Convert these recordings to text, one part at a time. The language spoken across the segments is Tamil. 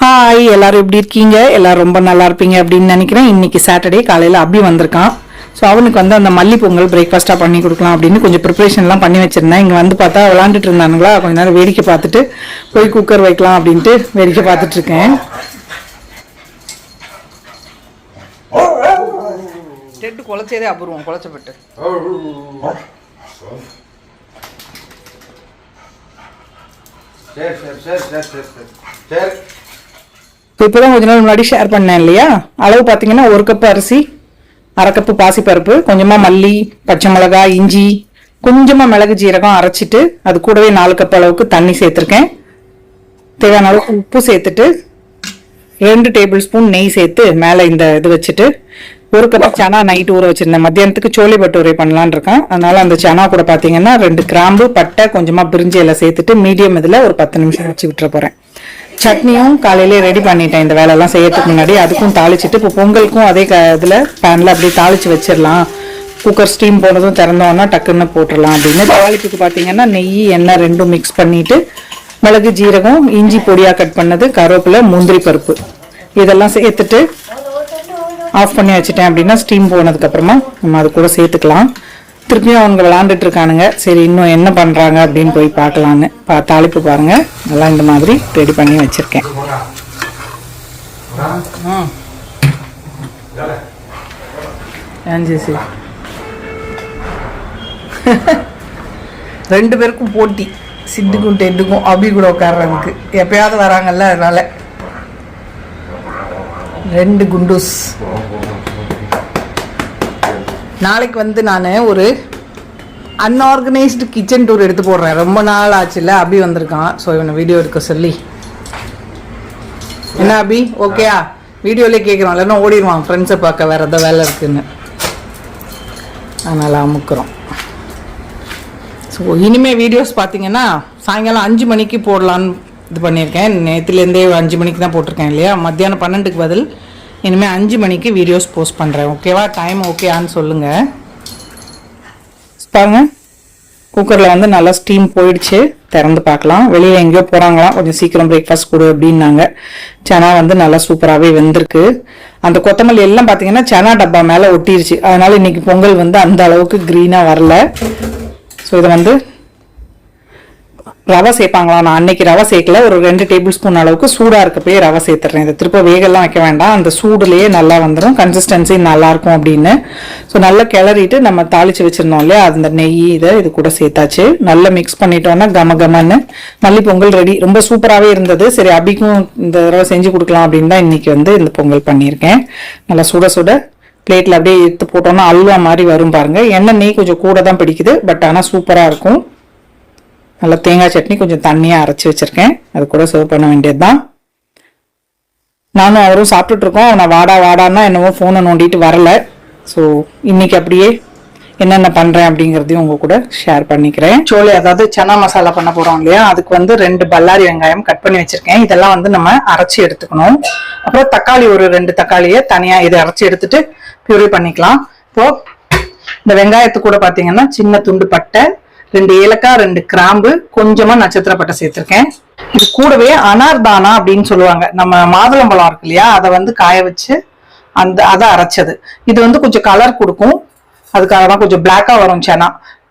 ஹாய், எல்லாரும் எப்படி இருக்கீங்க? எல்லாரும் ரொம்ப நல்லா இருப்பீங்க அப்படின்னு நினைக்கிறேன். இன்னைக்கு சாட்டர்டே காலையில் அபி வந்திருக்கான். ஸோ அவனுக்கு வந்து அந்த மல்லி பொங்கல் பிரேக்ஃபாஸ்ட்டாக பண்ணி கொடுக்கலாம் அப்படின்னு கொஞ்சம் ப்ரிப்ரேஷன்லாம் பண்ணி வச்சிருந்தேன். இங்கே வந்து பார்த்தா விளாண்டுட்டு இருந்தானுங்களா, கொஞ்ச நேரம் வேடிக்கை பார்த்துட்டு போய் குக்கர் வைக்கலாம் அப்படின்ட்டு வேடிக்கை பார்த்துட்டு இருக்கேன். டெட்டு குலைச்சதே அபூர்வம், குலைச்சப்பட்டு இப்போதான் கொஞ்ச நாள் முன்னாடி ஷேர் பண்ணேன் இல்லையா, அளவு பார்த்தீங்கன்னா 1 கப் அரிசி, 1/2 கப்பு பாசிப்பருப்பு, கொஞ்சமா மல்லி, பச்சை மிளகாய், இஞ்சி, கொஞ்சமா மிளகு ஜீரகம் அரைச்சிட்டு அது கூடவே 4 கப் அளவுக்கு தண்ணி சேர்த்துருக்கேன். தேவையான அளவுக்கு உப்பு சேர்த்துட்டு 2 டேபிள் ஸ்பூன் நெய் சேர்த்து மேலே இந்த இது வச்சுட்டு 1 கப் சனா நைட்டு ஊற வச்சிருந்தேன். மத்தியானத்துக்கு சோலை பட்டூரை பண்ணலான் இருக்கேன். அதனால அந்த சனா கூட பார்த்தீங்கன்னா 2 கிராம்பு, பட்டை, கொஞ்சமா பிரிஞ்சி எல்லாம் சேர்த்துட்டு மீடியம் இதில் ஒரு 10 நிமிஷம் வச்சு விட்டுற போறேன். சட்னியும் காலையிலே ரெடி பண்ணிட்டேன் இந்த வேலையெல்லாம் செய்யறதுக்கு முன்னாடி. அதுக்கும் தாளிச்சிட்டு இப்போ பொங்கலுக்கும் அதே இதில் பேனில் அப்படியே தாளிச்சு வச்சிடலாம். குக்கர் ஸ்டீம் போனதும் திறந்தோன்னா டக்குன்னு போட்டுடலாம் அப்படின்னு. தாளிப்புக்கு பார்த்தீங்கன்னா நெய், எண்ணெய் ரெண்டும் மிக்ஸ் பண்ணிட்டு மிளகு, ஜீரகம், இஞ்சி பொடியாக கட் பண்ணது, கருவேப்பிலை, முந்திரி பருப்பு இதெல்லாம் சேர்த்துட்டு ஆஃப் பண்ணி வச்சுட்டேன் அப்படின்னா ஸ்டீம் போனதுக்கப்புறமா நம்ம அது கூட சேர்த்துக்கலாம். திருப்பியும் அவங்க விளாண்டுட்டு இருக்கானுங்க. சரி, இன்னும் என்ன பண்ணுறாங்க அப்படின்னு போய் பார்க்கலான்னு தாளிப்பு பாருங்க. நல்லா இந்த மாதிரி ரெடி பண்ணி வச்சுருக்கேன். ஏஞ்சி 2 பேருக்கும் போட்டி, சிட்டுக்கும் டெட்டுக்கும் அபி கூட உட்கார்றதுக்கு. எப்பயாவது வராங்கல்ல, அதனால 2 குண்டூஸ். நாளைக்கு வந்து நான் ஒரு அன்ஆர்கனைஸ்டு கிச்சன் டூர் எடுத்து போடுறேன். ரொம்ப நாள் ஆச்சுல்ல, அபி வந்திருக்கான். ஸோ இவனை வீடியோ எடுக்க சொல்லி. என்ன அபி, ஓகேயா? வீடியோலேயே கேட்குறோம், இல்லைன்னா ஓடிடுவான் ஃப்ரெண்ட்ஸை பார்க்க, வேறு எதாவது வேலை இருக்குன்னு. அதனால் அமுக்குறோம். ஸோ இனிமேல் வீடியோஸ் பார்த்தீங்கன்னா சாயங்காலம் 5 மணிக்கு போடலான்னு இது பண்ணியிருக்கேன். நேற்றுலேருந்தே 5 மணிக்கு தான் போட்டிருக்கேன் இல்லையா. மத்தியானம் 12க்கு பதில் இனிமேல் 5 மணிக்கு வீடியோஸ் போஸ்ட் பண்ணுறேன். ஓகேவா? டைம் ஓகேயான்னு சொல்லுங்கள். பாருங்க, குக்கரில் வந்து நல்லா ஸ்டீம் போயிடுச்சு. திறந்து பார்க்கலாம். வெளியில் எங்கேயோ போகிறாங்களாம், கொஞ்சம் சீக்கிரம் பிரேக்ஃபாஸ்ட் கொடு அப்படின்னாங்க. சனா வந்து நல்லா சூப்பராகவே வெந்திருக்கு. அந்த கொத்தமல்லி எல்லாம் பார்த்தீங்கன்னா சனா டப்பா மேலே ஒட்டிருச்சு. அதனால இன்னைக்கு பொங்கல் வந்து அந்த அளவுக்கு க்ரீனாக வரல. ஸோ இதை வந்து ரவை சேர்ப்பாங்களா, நான் அன்னைக்கு ரவை சேர்க்கல. ஒரு 2 டேபிள் ஸ்பூன் அளவுக்கு சூடாக இருக்கப்பே ரவை சேர்த்துறேன். இதை திருப்ப வேகெல்லாம் வைக்க வேண்டாம், அந்த சூடுலேயே நல்லா வந்துடும், கன்சிஸ்டன்சி நல்லாயிருக்கும் அப்படின்னு. ஸோ நல்லா கிளறிட்டு நம்ம தாளித்து வச்சுருந்தோம் இல்லையா, அந்த நெய் இது கூட சேர்த்தாச்சு. நல்லா மிக்ஸ் பண்ணிட்டோன்னா கமன்னு மல்லி பொங்கல் ரெடி. ரொம்ப சூப்பராகவே இருந்தது. சரி, அபிக்கும் இந்த தடவை செஞ்சு கொடுக்கலாம் அப்படின்னு தான் இன்றைக்கி வந்து இந்த பொங்கல் பண்ணியிருக்கேன். நல்லா சுட சுட பிளேட்டில் அப்படியே எடுத்து போட்டோன்னா அல்வா மாதிரி வரும் பாருங்கள். எண்ணெய் நெய் கொஞ்சம் கூட தான் பிடிக்குது, பட் ஆனால் சூப்பராக இருக்கும். நல்லா தேங்காய் சட்னி கொஞ்சம் தண்ணியாக அரைச்சி வச்சுருக்கேன், அது கூட சர்வ் பண்ண வேண்டியது தான். நானும் அவரும் சாப்பிட்டுட்ருக்கோம். அவனை வாடான்னா என்னவோ ஃபோனை நோண்டிட்டு வரல. ஸோ இன்னைக்கு அப்படியே என்னென்ன பண்ணுறேன் அப்படிங்கிறதையும் உங்கள் கூட ஷேர் பண்ணிக்கிறேன். சோளை, அதாவது சனா மசாலா பண்ண போகிறோம் இல்லையா, அதுக்கு வந்து 2 பல்லாரி வெங்காயம் கட் பண்ணி வச்சுருக்கேன். இதெல்லாம் வந்து நம்ம அரைச்சி எடுத்துக்கணும். அப்புறம் தக்காளி, ஒரு 2 தக்காளியை தனியாக இதை அரைச்சி எடுத்துட்டு பியூரி பண்ணிக்கலாம். இப்போது இந்த வெங்காயத்து கூட பார்த்தீங்கன்னா சின்ன துண்டு பட்டை, 2 ஏலக்காய், 2 கிராம்பு, கொஞ்சமா நட்சத்திர பட்டை சேர்த்திருக்கேன். இது கூடவே அனார்தானா அப்படின்னு சொல்லுவாங்க, நம்ம மாதுளம்பழம் இருக்கு இல்லையா, அதை வந்து காய வச்சு அதை அரைச்சது. இது வந்து கொஞ்சம் கலர் கொடுக்கும், அதுக்காக தான் கொஞ்சம் பிளாக்கா வரும். சனா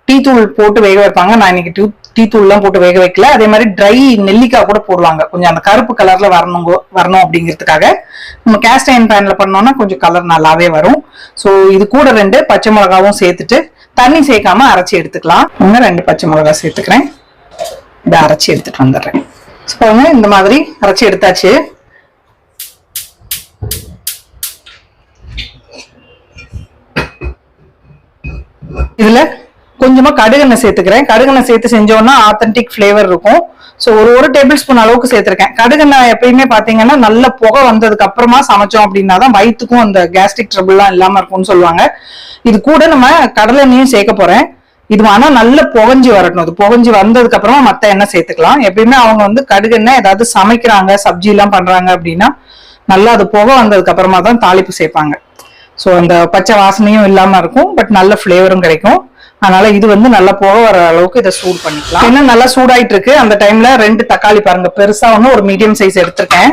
டீ தூள் போட்டு வேக வைப்பாங்க. நான் இன்னைக்கு டீ தூள்லாம் போட்டு வேக வைக்கல. அதே மாதிரி ட்ரை நெல்லிக்காய் கூட போடுவாங்க, கொஞ்சம் அந்த கருப்பு கலர்ல வரணும் அப்படிங்கிறதுக்காக. நம்ம கேஸ்ட் அயர்ன் பேன்ல பண்ணோம்னா கொஞ்சம் கலர் நல்லாவே வரும். ஸோ இது கூட 2 பச்சை மிளகாவும் சேர்த்துட்டு தண்ணி சேர்க்காம அரைச்சி எடுத்துக்கலாம். 2 பச்சை மிளகாய் சேர்த்துக்கிறேன். இதை அரைச்சி எடுத்துட்டு வந்துடுறேன். இந்த மாதிரி அரைச்சி எடுத்தாச்சு. இதுல கொஞ்சமா கடுகெண்ணெய் சேர்த்துக்கிறேன். கடுகெண்ணெய் சேர்த்து செஞ்சோம்னா ஆத்தென்டிக் ஃபிளேவர் இருக்கும். ஸோ ஒரு டேபிள் ஸ்பூன் அளவுக்கு சேர்த்திருக்கேன். கடுகெண்ணெய் எப்பயுமே பாத்தீங்கன்னா நல்ல புகை வந்ததுக்கு அப்புறமா சமைச்சோம் அப்படின்னா தான் வயிற்றுக்கும் அந்த கேஸ்ட்ரிக் ட்ரபிள்லாம் இல்லாம இருக்கும்னு சொல்லுவாங்க. இது கூட நம்ம கடலை எண்ணெயும் சேர்க்க போறேன். இது ஆனா நல்ல புகஞ்சு வரட்டும். அது புகஞ்சு வந்ததுக்கு அப்புறமா மத்த எண்ணெய் சேர்த்துக்கலாம். எப்பயுமே அவங்க வந்து கடுகெண்ணெய் ஏதாவது சமைக்கிறாங்க, சப்ஜி எல்லாம் பண்றாங்க அப்படின்னா நல்லா அது புகை வந்ததுக்கு அப்புறமா தான் தாளிப்பு சேர்ப்பாங்க. ஸோ அந்த பச்சை வாசனையும் இல்லாம இருக்கும், பட் நல்ல ஃபிளேவரும் கிடைக்கும். அதனால இது வந்து நல்லா போக வர அளவுக்கு இதை சூடு பண்ணிக்கலாம். இன்னும் நல்லா சூடாயிட்டு இருக்கு. அந்த டைம்ல 2 தக்காளி பாருங்க, பெருசா ஒன்று, ஒரு மீடியம் சைஸ் எடுத்திருக்கேன்.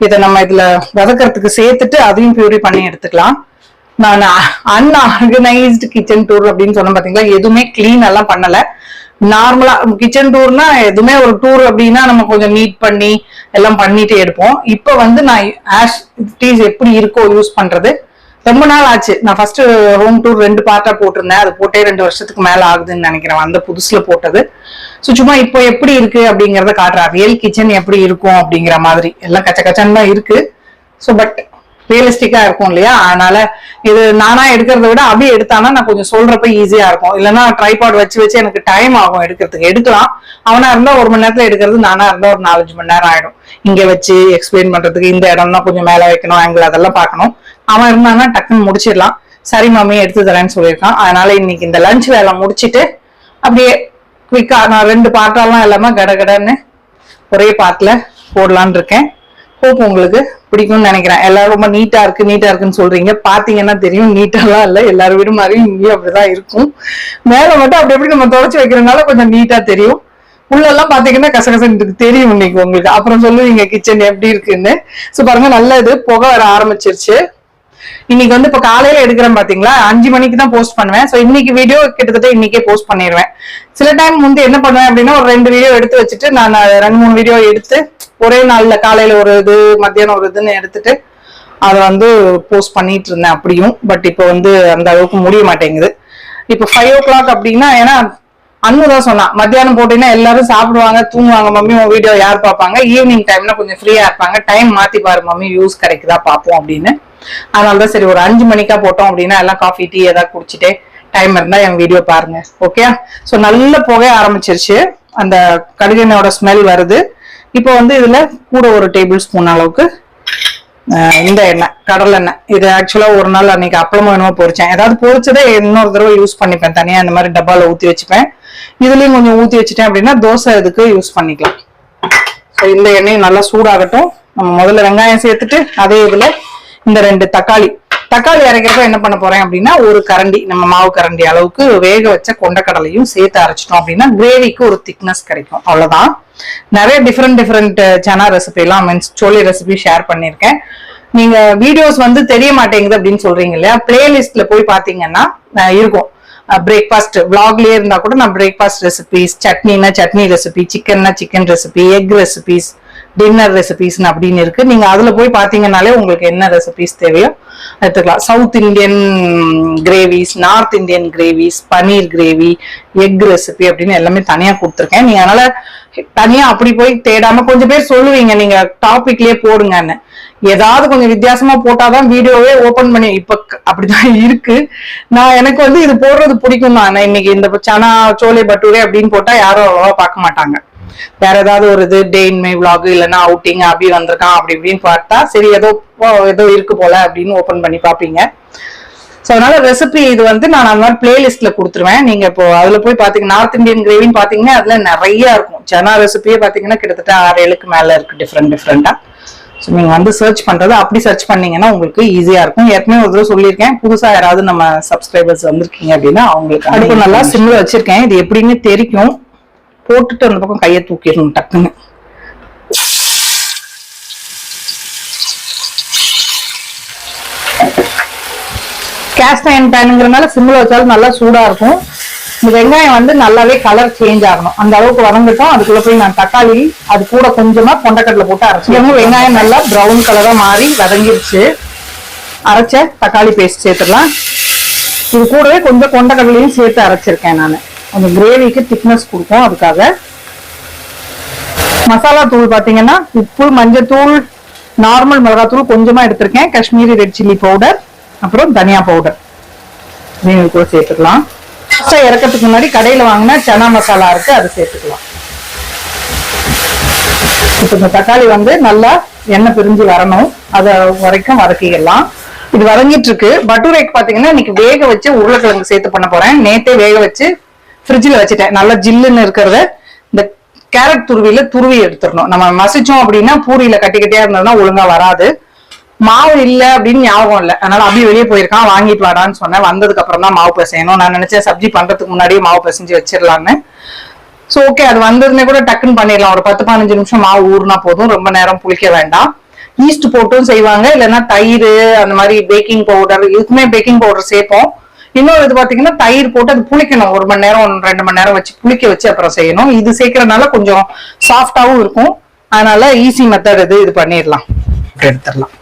இதை நம்ம இதுல வதக்கிறதுக்கு சேர்த்துட்டு அதையும் பியூரி பண்ணி எடுத்துக்கலாம். நான் அன்ஆர்கனைஸ்டு கிச்சன் டூர் அப்படின்னு சொன்ன பாத்தீங்களா, எதுவுமே கிளீன் எல்லாம் பண்ணல. நார்மலா கிச்சன் டூர்னா எதுவுமே ஒரு டூர் அப்படின்னா நம்ம கொஞ்சம் நீட் பண்ணி எல்லாம் பண்ணிட்டு எடுப்போம். இப்ப வந்து நான் ஆஷ் டீஸ் எப்படி இருக்கோ யூஸ் பண்றது. ரொம்ப நாள் ஆச்சு. நான் ஃபர்ஸ்ட் ஹோம் டூர் 2 பார்ட்டா போட்டிருந்தேன். அது போட்டே 2 வருஷத்துக்கு மேல ஆகுதுன்னு நினைக்கிறேன், அந்த புதுசுல போட்டது. ஸோ சும்மா இப்போ எப்படி இருக்கு அப்படிங்கறத காட்டுறேன். ரியல் கிச்சன் எப்படி இருக்கும் அப்படிங்கிற மாதிரி. எல்லாம் கச்ச கச்சன்னு தான் இருக்கு. ஸோ பட் ரியலிஸ்டிக்கா இருக்கும் இல்லையா, அதனால இது நானா எடுக்கிறத விட அப்படியே எடுத்தானா நான் கொஞ்சம் சொல்றப்ப ஈஸியா இருக்கும். இல்லைன்னா ட்ரைபாட் வச்சு எனக்கு டைம் ஆகும் எடுக்கிறதுக்கு. எடுக்கலாம், அவனா இருந்தா 1 மணி நேரத்துல எடுக்கிறது, நானா இருந்தா ஒரு 4-5 மணி நேரம் ஆயிடும். இங்க வச்சு எக்ஸ்பிளைன் பண்றதுக்கு இந்த இடம்னா கொஞ்சம் மேல வைக்கணும், ஆங்கிள் அதெல்லாம் பார்க்கணும். அவன் இருந்தானா டக்குன்னு முடிச்சிடலாம். சரி மாமி எடுத்து தரேன்னு சொல்லியிருக்கான். அதனால இன்னைக்கு இந்த லஞ்ச் வேலை முடிச்சுட்டு அப்படியே குவிக்கா நான் 2 பார்ட்டாலாம் இல்லாம கடகடன்னு ஒரே பார்ட்ல போடலான்னு இருக்கேன். ஹோப் உங்களுக்கு பிடிக்கும்னு நினைக்கிறேன். எல்லாரும் ரொம்ப நீட்டா இருக்குன்னு சொல்றீங்க. பாத்தீங்கன்னா தெரியும், நீட்டாலாம் இல்ல, எல்லாரும் வீடு மாதிரி இங்கேயும் அப்படிதான் இருக்கும். மேல மட்டும் அப்படி எப்படி நம்ம துடைச்சு வைக்கிறதுனால கொஞ்சம் நீட்டா தெரியும். உள்ளெல்லாம் பாத்தீங்கன்னா கசகசன்னு தெரியும் இன்னைக்கு உங்களுக்கு. அப்புறம் சொல்லுவீங்க கிச்சன் எப்படி இருக்குன்னு. சோ பாருங்க, நல்ல இது புகை வர ஆரம்பிச்சிருச்சு. இன்னைக்கு வந்து இப்ப காலையில எடுக்கிறேன் பாத்தீங்களா, 5 மணிக்கு தான் போஸ்ட் பண்ணுவேன். சோ இன்னைக்கு வீடியோ கிட்டத்தட்ட இன்னைக்கே போஸ்ட் பண்ணிடுவேன். சில டைம் வந்து என்ன பண்ணுவேன் அப்படின்னா, ஒரு 2 வீடியோ எடுத்து வச்சுட்டு நான் 2-3 வீடியோ எடுத்து ஒரே நாள்ல காலையில ஒரு இது மத்தியானம் ஒரு இதுன்னு எடுத்துட்டு அதை வந்து போஸ்ட் பண்ணிட்டு இருந்தேன் அப்படியும். பட் இப்போ வந்து அந்த அளவுக்கு முடிய மாட்டேங்குது. இப்போ 5 o'clock அப்படின்னா, ஏன்னா அண்ணுதான் சொன்னா மத்தியானம் போட்டீங்கன்னா எல்லாரும் சாப்பிடுவாங்க தூங்குவாங்க, மம்மி உன் வீடியோ யார் பார்ப்பாங்க, ஈவினிங் டைம்ல கொஞ்சம் ஃப்ரீயா இருப்பாங்க, டைம் மாத்தி பாரு மம்மி வியூஸ் கிடைக்குதா பார்ப்போம் அப்படின்னு. அதனாலதான் சரி ஒரு 5 மணிக்கா போட்டோம் அப்படின்னா எல்லாம் காஃபி டீ ஏதாவது குடிச்சிட்டே டைம் இருந்தா என் வீடியோ பாருங்க. ஓகே, சோ நல்ல புகை ஆரம்பிச்சிருச்சு, அந்த கடுகெண்ணோட ஸ்மெல் வருது. இப்போ வந்து இதுல கூட ஒரு டேபிள் ஸ்பூன் அளவுக்கு இந்த எண்ணெய், கடலை எண்ணெய். இது ஆக்சுவலா ஒரு நாள் அன்னைக்கு அப்பளமும் என்னமோ பொரிச்சேன். ஏதாவது பொரிச்சதே இன்னொரு தடவை யூஸ் பண்ணிப்பேன், தனியா இந்த மாதிரி டப்பால ஊத்தி வச்சுப்பேன். இதுலயும் கொஞ்சம் ஊத்தி வச்சுட்டேன் அப்படின்னா தோசை இதுக்கு யூஸ் பண்ணிக்கலாம். இந்த எண்ணெயும் நல்லா சூடாகட்டும். நம்ம முதல்ல வெங்காயம் சேர்த்துட்டு அதே இதுல இந்த 2 தக்காளி அரைக்கிறப்ப என்ன பண்ண போறேன் அப்படின்னா, ஒரு கரண்டி நம்ம மாவு கரண்டி அளவுக்கு வேக வச்ச கொண்டக்கடலையும் சேர்த்து அரைச்சிட்டோம் அப்படின்னா கிரேவிக்கு ஒரு திக்னஸ் கிடைக்கும். அவ்வளவுதான். நிறைய டிஃப்ரெண்ட் சனா ரெசிபி எல்லாம் மீன்ஸ் சோலி ரெசிபி ஷேர் பண்ணிருக்கேன். நீங்க வீடியோஸ் வந்து தெரிய மாட்டேங்குது அப்படின்னு சொல்றீங்க இல்லையா, பிளேலிஸ்ட்ல போய் பாத்தீங்கன்னா இருக்கும். பிரேக்ஃபாஸ்ட் விளாக்லயே இருந்தா கூட நான் பிரேக்ஃபாஸ்ட் ரெசிபிஸ், சட்னினா சட்னி ரெசிபி, சிக்கன்னா chicken recipe, egg recipes, dinner recipes அப்படின்னு இருக்கு. நீங்க அதுல போய் பாத்தீங்கன்னாலே உங்களுக்கு என்ன ரெசிபிஸ் தேவையோ எடுத்துக்கலாம். South Indian gravies, north Indian gravies, paneer gravy, egg recipe அப்படின்னு எல்லாமே தனியா கொடுத்துருக்கேன். நீங்க அதனால தனியா அப்படி போய் தேடாம, கொஞ்சம் பேர் சொல்லுவீங்க நீங்க டாபிக்லயே போடுங்கன்னு, ஏதாவது கொஞ்சம் வித்தியாசமா போட்டாதான் வீடியோவே ஓபன் பண்ணி, இப்ப அப்படிதான் இருக்கு. எனக்கு வந்து இது போடுறது பிடிக்கும் தான். இன்னைக்கு இந்த சனா சோலை பட்டூரே அப்படின்னு போட்டா யாரும் அவ்வளவா பார்க்க மாட்டாங்க. வேற ஏதாவது ஒரு இது டே இன் மை விளாக் இல்லைன்னா அவுட்டிங் அப்படி வந்திருக்கான் அப்படி இப்படின்னு பார்த்தா சரி ஏதோ இருக்கு போல அப்படின்னு ஓபன் பண்ணி பாப்பீங்க. சோ அதனால ரெசிபி இது வந்து நான் அந்த மாதிரி பிளேலிஸ்ட்ல கொடுத்துருவேன். நீங்க இப்போ அதுல போய் பாத்தீங்கன்னா நார்த் இந்தியன் கிரேவின்னு பாத்தீங்கன்னா அதுல நிறைய இருக்கும். சனா ரெசிபியே பாத்தீங்கன்னா கிட்டத்தட்ட 6-7க்கு மேல இருக்கு டிஃப்ரெண்டா. ஸோ நீங்க வந்து சர்ச் பண்றது அப்படி சர்ச் பண்ணீங்கன்னா உங்களுக்கு ஈஸியா இருக்கும். ஏற்கனவே ஒரு தடவை சொல்லியிருக்கேன், புதுசா யாராவது நம்ம சப்ஸ்கிரைபர்ஸ் வந்திருக்கீங்க அப்படின்னா அவங்களுக்கு அடுப்பு நல்லா சிம்ல வச்சிருக்கேன். இது எப்படின்னு தெரிக்கும். போட்டுட்டு அந்த பக்கம் கையை தூக்கிடணும் டக்குன்னு. கேஸ்ட் அயர்ன் பேனுங்கிறதுனால சிம்ல வச்சாலும் நல்லா சூடா இருக்கும். இந்த வெங்காயம் வந்து நல்லாவே கலர் சேஞ்ச் ஆகணும், அந்த அளவுக்கு வதங்கட்டும். அதுக்குள்ள போய் நான் தக்காளி அது கூட கொஞ்சமா கொண்டக்கடலை போட்டு அரைச்சிக்கணும். வெங்காயம் நல்லா ப்ரௌன் கலரா மாறி வதங்கிருச்சு. அரைச்ச தக்காளி பேஸ்ட் சேர்த்துடலாம். இது கூடவே கொஞ்சம் கொண்டக்கடலையும் சேர்த்து அரைச்சிருக்கேன் நான். அந்த கிரேவிக்கு திக்னஸ் கொடுக்கும். அதுக்காக மசாலா தூள் பாத்தீங்கன்னா உப்பு, மஞ்சத்தூள், நார்மல் மிளகாத்தூள் கொஞ்சமா எடுத்திருக்கேன், காஷ்மீரி ரெட் சில்லி பவுடர், அப்புறம் தனியா பவுடர் கூட சேர்த்துக்கலாம். இறக்கிறதுக்கு முன்னாடி கடையில வாங்கினா சனா மசாலா இருக்கு, அது சேர்த்துக்கலாம். இப்ப இந்த தக்காளி வந்து நல்லா எண்ணெய் பிரிஞ்சு வரணும், அது வரைக்கும் வதக்கிடலாம். இது வதங்கிட்டு இருக்கு. பட்டூரைக்கு பாத்தீங்கன்னா இன்னைக்கு வேக வச்சு உருளைக்கிழங்கு சேர்த்து பண்ண போறேன். நேத்தே வேக வச்சு ஃப்ரிட்ஜில் வச்சுட்டேன். நல்லா ஜில்லுன்னு இருக்கிறத இந்த கேரட் துருவி எடுத்துடணும். நம்ம மசிச்சோம் அப்படின்னா பூரியில கட்டிக்கிட்டே இருந்ததுன்னா ஒழுங்கா வராது. மாவு இல்ல அப்படின்னு ஞாபகம் இல்லை, அதனால அப்படியே வெளியே போயிருக்கான், வாங்கிட்டு வாடான்னு சொன்னேன். வந்ததுக்கு அப்புறம் தான் மாவு பிசையணும். நான் நினைச்சேன் சப்ஜி பண்றதுக்கு முன்னாடியே மாவு பிசைஞ்சு வச்சிடலான்னு. சோ ஓகே, அது வந்ததுமே கூட டக்குன்னு பண்ணிடலாம். ஒரு 10-15 நிமிஷம் மாவு ஊறுனா போதும், ரொம்ப நேரம் புளிக்க வேண்டாம். ஈஸ்ட் போட்டும் செய்வாங்க, இல்லைன்னா தயிர் அந்த மாதிரி பேக்கிங் பவுடர், இதுக்குமே பேக்கிங் பவுடர் சேர்ப்போம். இன்னொரு இது பாத்தீங்கன்னா தயிர் போட்டு அது புளிக்கணும், 1 மணி நேரம் 2 மணி நேரம் வச்சு புளிக்க வச்சு அப்புறம் செய்யணும். இது சேர்க்கறதுனால கொஞ்சம் சாஃப்டாவும் இருக்கும். அதனால ஈஸி மெத்தட் இது பண்ணிடலாம், எடுத்துடலாம்.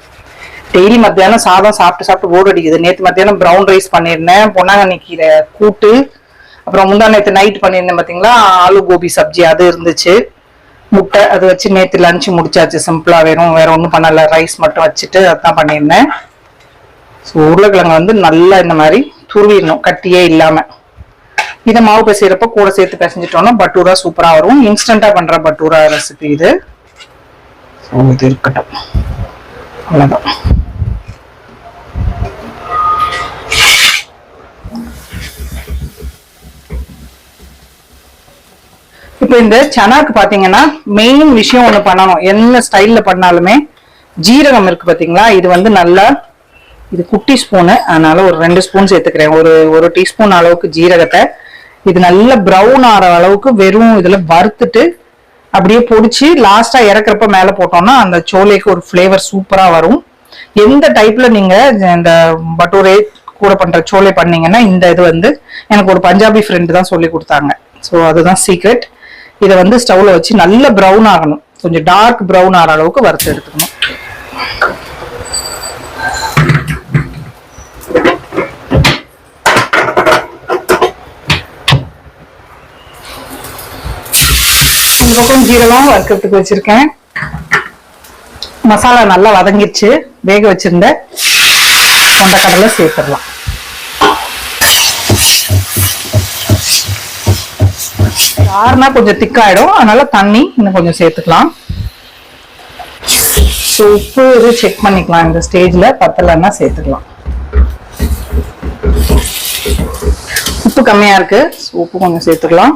டெய்லி மத்தியானம் சாதம் சாப்பிட்டு போர் அடிக்குது. நேற்று மத்தியானம் ப்ரௌன் ரைஸ் பண்ணியிருந்தேன், பொன்னாங்கண்ணி கீரை கூட்டு, அப்புறம் முந்தா நேற்று நைட் பண்ணியிருந்தேன் பாத்தீங்களா ஆலு கோபி சப்ஜி, அது இருந்துச்சு. முட்டை அது வச்சு நேற்று லஞ்சு முடிச்சாச்சு சிம்பிளா. வேற ஒன்றும் பண்ணல, ரைஸ் மட்டும் வச்சுட்டு அதான் பண்ணியிருந்தேன். ஸோ உருளைக்கிழங்கு நல்லா இந்த மாதிரி துருவிடணும், கட்டியே இல்லாம. இதை மாவு பிசைறப்ப கூட சேர்த்து பிசைஞ்சிட்டோம்னா பட்டூரா சூப்பரா வரும். இன்ஸ்டன்டா பண்ற பட்டூரா ரெசிபி இது. இது இருக்கட்டும், அவ்வளவுதான். இப்ப இந்த சனாக்கு பாத்தீங்கன்னா மெயின் விஷயம் ஒண்ணு பண்ணணும். என்ன ஸ்டைல்ல பண்ணாலுமே ஜீரகம் இருக்கு பாத்தீங்களா, இது நல்லா, இது குட்டி ஸ்பூனு, அதனால ஒரு 2 ஸ்பூன் சேர்த்துக்கிறேன். ஒரு டீஸ்பூன் அளவுக்கு ஜீரகத்தை இது நல்ல ப்ரௌன் ஆற அளவுக்கு வெறும் இதுல வறுத்துட்டு அப்படியே பொடிச்சு லாஸ்டா இறக்குறப்ப மேல போட்டோம்னா அந்த சோலைக்கு ஒரு ஃபிளேவர் சூப்பரா வரும். எந்த டைப்ல நீங்க இந்த பட்டூரே கூட பண்ற சோலை பண்ணீங்கன்னா இந்த இது எனக்கு ஒரு பஞ்சாபி ஃப்ரெண்டு தான் சொல்லி கொடுத்தாங்க. ஸோ அதுதான் சீக்ரெட். இதை ஸ்டவ்ல வச்சு நல்ல ப்ரௌன் ஆகணும், கொஞ்சம் டார்க் ப்ரௌன் ஆகிற அளவுக்கு வறுத்து எடுத்துக்கணும். இந்த பக்கம் ஜீரகம் வறுக்கிறதுக்கு வச்சிருக்கேன். மசாலா நல்லா வதங்கிடுச்சு. வேக வச்சிருந்த கொண்டக்கடலை சேர்த்துடலாம். ஆறுனா கொஞ்சம் திக்காயிடும், அதனால தண்ணி இன்னும் கொஞ்சம் சேர்த்துக்கலாம். உப்பு இது செக் பண்ணிக்கலாம், இந்த ஸ்டேஜ்ல பத்தலைன்னா சேர்த்துக்கலாம். உப்பு கம்மியா இருக்கு, உப்பு கொஞ்சம் சேர்த்துக்கலாம்.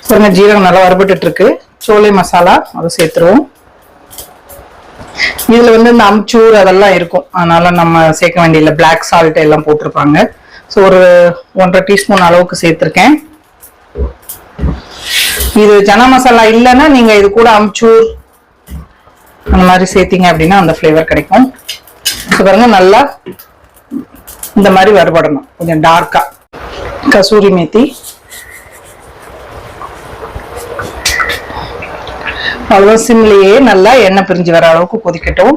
பாருங்க ஜீரகம் நல்லா வறுபட்டு இருக்கு. சோலை மசாலா அதை சேர்த்துருவோம். இதுல இந்த அம்ச்சூர் அதெல்லாம் இருக்கும், அதனால நம்ம சேர்க்க வேண்டியதில்லை. பிளாக் சால்ட் எல்லாம் போட்டிருப்பாங்க. ஸோ ஒரு 1.5 டீஸ்பூன் அளவுக்கு சேர்த்திருக்கேன். இது சனா மசாலா இல்லைன்னா நீங்க இது கூட அம்ச்சூர் அந்த மாதிரி சேர்த்தீங்க அப்படின்னா அந்த ஃபிளேவர் கிடைக்கும். பாருங்க நல்லா இந்த மாதிரி வறுபடணும், கொஞ்சம் டார்க்கா. கசூரி மேத்தி, அவ்வளவு சிம்லயே நல்லா எண்ணெய் பிரிஞ்சு வர அளவுக்கு கொதிக்கட்டும்.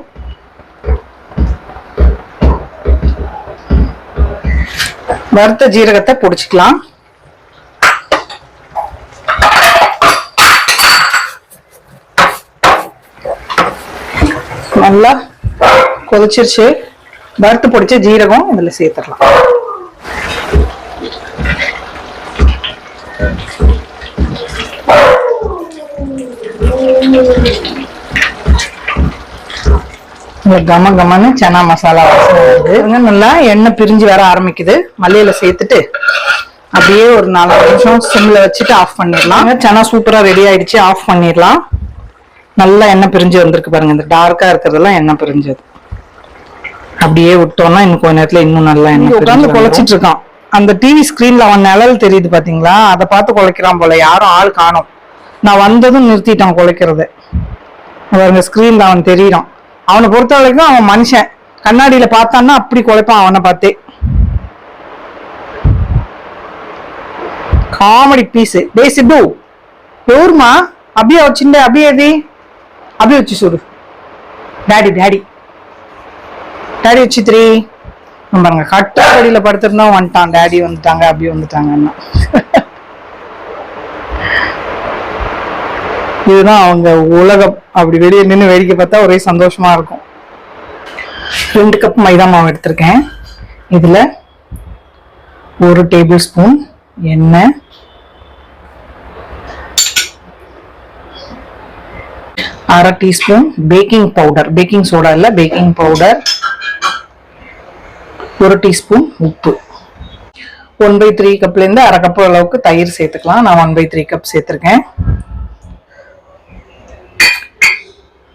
வறுத்த ஜீரகத்தை பொடிச்சுக்கலாம். நல்லா கொதிச்சிருச்சு. வறுத்து பொடிச்ச ஜீரகம் இதுல சேர்த்துடலாம். கம கமன்னு சனா மசாலா நல்லா எண்ணெய் பிரிஞ்சு வர ஆரம்பிக்குது. மல்லியில சேர்த்துட்டு அப்படியே ஒரு 4 நிமிஷம் சிம்ல வச்சுட்டு ஆஃப் பண்ணிடலாம். சனா சூப்பரா ரெடி ஆயிடுச்சு, ஆஃப் பண்ணிடலாம். நல்லா எண்ணெய் பிரிஞ்சு வந்திருக்கு பாருங்க. இந்த டார்க்கா இருக்கிறதெல்லாம் எண்ணெய் பிரிஞ்சது. அப்படியே விட்டோம்னா இன்னும் கொஞ்ச நேரத்துல இன்னும் நல்லா எண்ணெய் உட்காந்து குழைச்சிட்டு இருக்கான். அந்த டிவி ஸ்கிரீன்ல அவன் நிழல் தெரியுது பாத்தீங்களா, அதை பார்த்து குழைக்கிறான் போல. யாரும் ஆள் காணோம். நான் வந்ததும் நிறுத்திட்டான் குழைக்கிறது. பாருங்க ஸ்கிரீன்ல அவன் தெரியறான். அவனை பொறுத்த வரைக்கும் அவன் மனுஷன். கண்ணாடியில பார்த்தான்னா அப்படி குழைப்பான் அவனை பார்த்தே. Comedy piece. டேய் சிட்டு, எவருமா அபியா வச்சுட்ட? அபியதி அபி வச்சு சொல்லு. டாடி டாடி டாடி வச்சு 3 பாருங்க. கட்டாடியில படுத்திருந்தா வந்துட்டான். டாடி வந்துட்டாங்க, அபி வந்துட்டாங்கன்னா. இதுதான் அவங்க உலகம். அப்படி வெளியே நின்று வேடிக்கை பார்த்தா ஒரே சந்தோஷமா இருக்கும். 2 கப் மைதா மாவு எடுத்திருக்கேன். இதுல 1 டேபிள் ஸ்பூன் எண்ணெய், 1/2 teaspoon baking powder, baking soda இல்ல பேக்கிங் பவுடர், 1 டீஸ்பூன் உப்பு, 1/3 கப்ல இருந்து 1/2 கப் அளவுக்கு தயிர் சேர்த்துக்கலாம். நான் 1/3 கப் சேர்த்திருக்கேன்.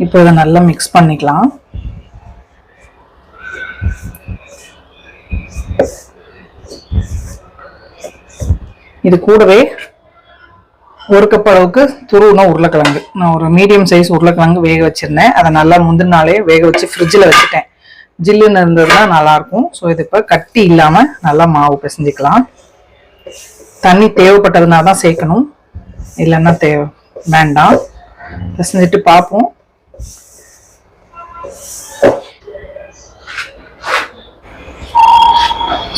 இப்போ இதை நல்லா மிக்ஸ் பண்ணிக்கலாம். இது கூடவே 1 கப் அளவுக்கு துருவின உருளைக்கிழங்கு. நான் ஒரு மீடியம் சைஸ் உருளைக்கிழங்கு வேக வச்சிருந்தேன். அதை நல்லா முந்தின நாளே வேக வச்சு ஃப்ரிட்ஜில் வச்சுட்டேன். ஜில்லுன்னு இருந்ததுன்னா நல்லாயிருக்கும். ஸோ இது இப்போ கட்டி இல்லாமல் நல்லா மாவு பிசைஞ்சிக்கலாம். தண்ணி தேவைப்பட்டதுனா தான் சேர்க்கணும், இல்லைன்னா வேண்டாம். பிசைஞ்சிட்டு பார்ப்போம்.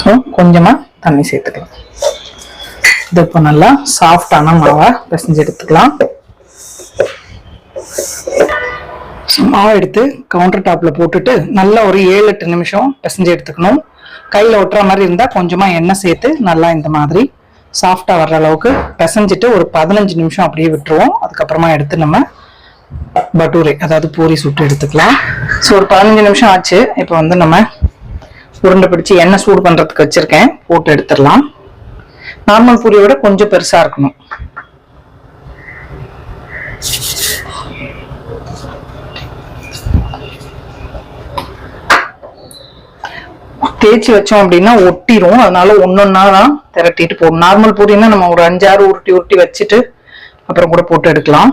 ஸோ கொஞ்சமாக தண்ணி சேர்த்துக்கலாம். இது இப்போ நல்லா சாஃப்டான மாவை பிசைஞ்சு எடுத்துக்கலாம். மாவை எடுத்து கவுண்டர் டாப்பில் போட்டுட்டு நல்லா ஒரு 7-8 நிமிஷம் பிசைஞ்சு எடுத்துக்கணும். கையில் ஒட்டுற மாதிரி இருந்தால் கொஞ்சமாக எண்ணெய் சேர்த்து நல்லா இந்த மாதிரி சாஃப்டாக வர்ற அளவுக்கு பிசைஞ்சிட்டு ஒரு 15 நிமிஷம் அப்படியே விட்டுருவோம். அதுக்கப்புறமா எடுத்து நம்ம பட்டூரை, அதாவது பூரி சுட்டு எடுத்துக்கலாம். ஸோ ஒரு 15 நிமிஷம் ஆச்சு. இப்போ வந்து நம்ம உருண்டை பிடிச்சி எண்ணெய் சூடு பண்ணுறதுக்கு வச்சுருக்கேன், போட்டு எடுத்துடலாம். நார்மல் பூரியை விட கொஞ்சம் பெருசாக இருக்கணும். தேய்ச்சி வச்சோம் அப்படின்னா ஒட்டிரும். அதனால ஒன்னொன்னா தான் திரட்டிட்டு போடணும். நார்மல் பூரின்னா நம்ம ஒரு 5-6 உருட்டி உருட்டி வச்சுட்டு அப்புறம் கூட போட்டு எடுக்கலாம்.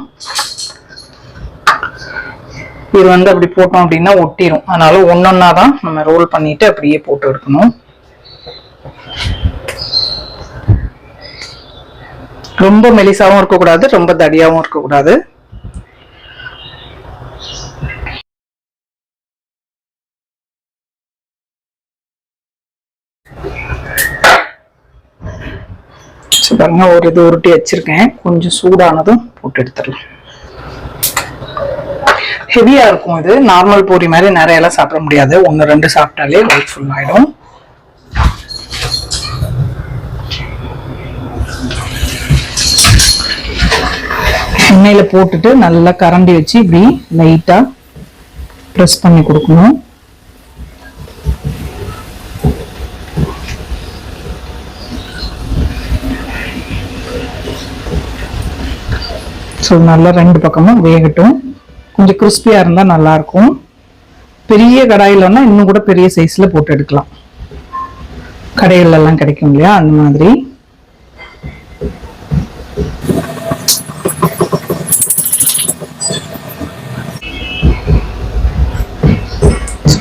இது வந்து அப்படி போட்டோம் அப்படின்னா ஒட்டிரும். அதனால ஒன்னொன்னா தான் நம்ம ரோல் பண்ணிட்டு அப்படியே போட்டு எடுக்கணும். ரொம்ப மெலிசாவும் இருக்கக்கூடாது, ரொம்ப தடியாவும் இருக்கக்கூடாது. பாருங்க, ஒரு இது உருட்டி வச்சிருக்கேன். கொஞ்சம் சூடானதும் போட்டு எடுத்துடலாம். ஹெவியா இருக்கும் இது. நார்மல் பூரி மாதிரி நிறைய எல்லாம் சாப்பிட முடியாது. 1-2 சாப்பிட்டாலே வயிறு ஃபுல் ஆயிடும். எண்ணெயில போட்டுட்டு நல்லா கரண்டி வச்சு இப்படி லைட்டா ப்ரெஸ் பண்ணி கொடுக்கணும். ஸோ நல்லா 2 பக்கமும் வேகட்டும். கொஞ்சம் கிறிஸ்பியா இருந்தா நல்லா இருக்கும். பெரிய கடாயிலன்னா இன்னும் கூட பெரிய சைஸ்ல போட்டு எடுக்கலாம். கடைகள் எல்லாம் கிடைக்கும் இல்லையா, அந்த மாதிரி.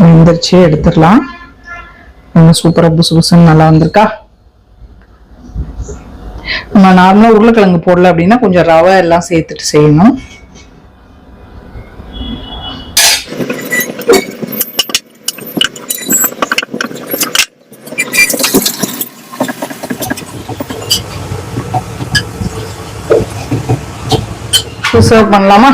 வெந்துருச்சு, எடுத்துடலாம். சூப்பரா புசு புசுன்னு நல்லா வந்திருக்கா. நம்ம நார்மலா உருளைக்கிழங்கு போடல அப்படின்னா கொஞ்சம் ரவை எல்லாம் சேர்த்துட்டு செய்யணும். சர்வ் பண்ணலாமா?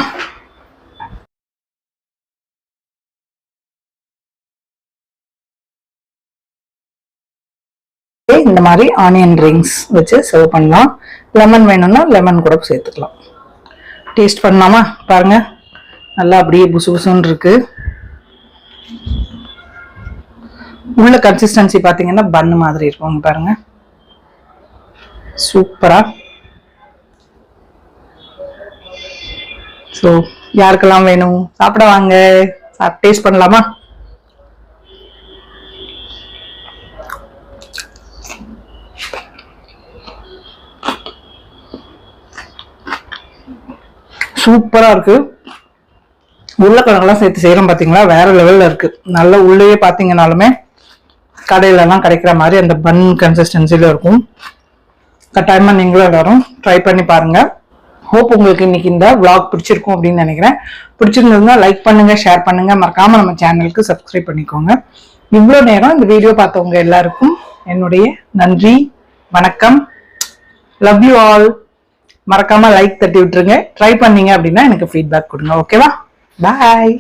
இந்த மாதிரி ஆனியன் ரிங்ஸ் வச்சு சர்வ் பண்ணலாம். லெமன் வேணும்னா லெமன் கூட சேர்த்துக்கலாம். டேஸ்ட் பண்ணலாமா? பாருங்க, நல்லா அப்படியே புசு புசுன்னு இருக்கு. உள்ள கன்சிஸ்டன்சி பாத்தீங்கன்னா பன்னு மாதிரி இருக்கும் பாருங்க. சூப்பரா. ஸோ யாருக்கெல்லாம் வேணும் சாப்பிட வாங்க, டேஸ்ட் பண்ணலாமா? சூப்பரா இருக்கு. உருளைக்கிழங்கெல்லாம் சேர்த்து செய்யறோம் பாத்தீங்களா, வேற லெவல்ல இருக்கு. நல்ல உள்ளே பாத்தீங்கன்னாலுமே கடையில எல்லாம் கிடைக்கிற மாதிரி அந்த பன் கன்சிஸ்டன்சில இருக்கும். கட்டாயமா நீங்களும் எல்லாரும் ட்ரை பண்ணி பாருங்க. ஹோப் உங்களுக்கு இன்னைக்கு இந்த vlog பிடிச்சிருக்கும் அப்படின்னு நினைக்கிறேன். பிடிச்சிருந்ததுன்னா லைக் பண்ணுங்க, ஷேர் பண்ணுங்க, மறக்காம நம்ம சேனலுக்கு சப்ஸ்கிரைப் பண்ணிக்கோங்க. இவ்வளவு நேரம் இந்த வீடியோ பார்த்தவங்க எல்லாருக்கும் என்னுடைய நன்றி, வணக்கம். Love you all. மறக்காம லைக் தட்டி விட்டுருங்க. ட்ரை பண்ணீங்க அப்படின்னா எனக்கு ஃபீட்பேக் கொடுங்க. ஓகேவா? பாய்.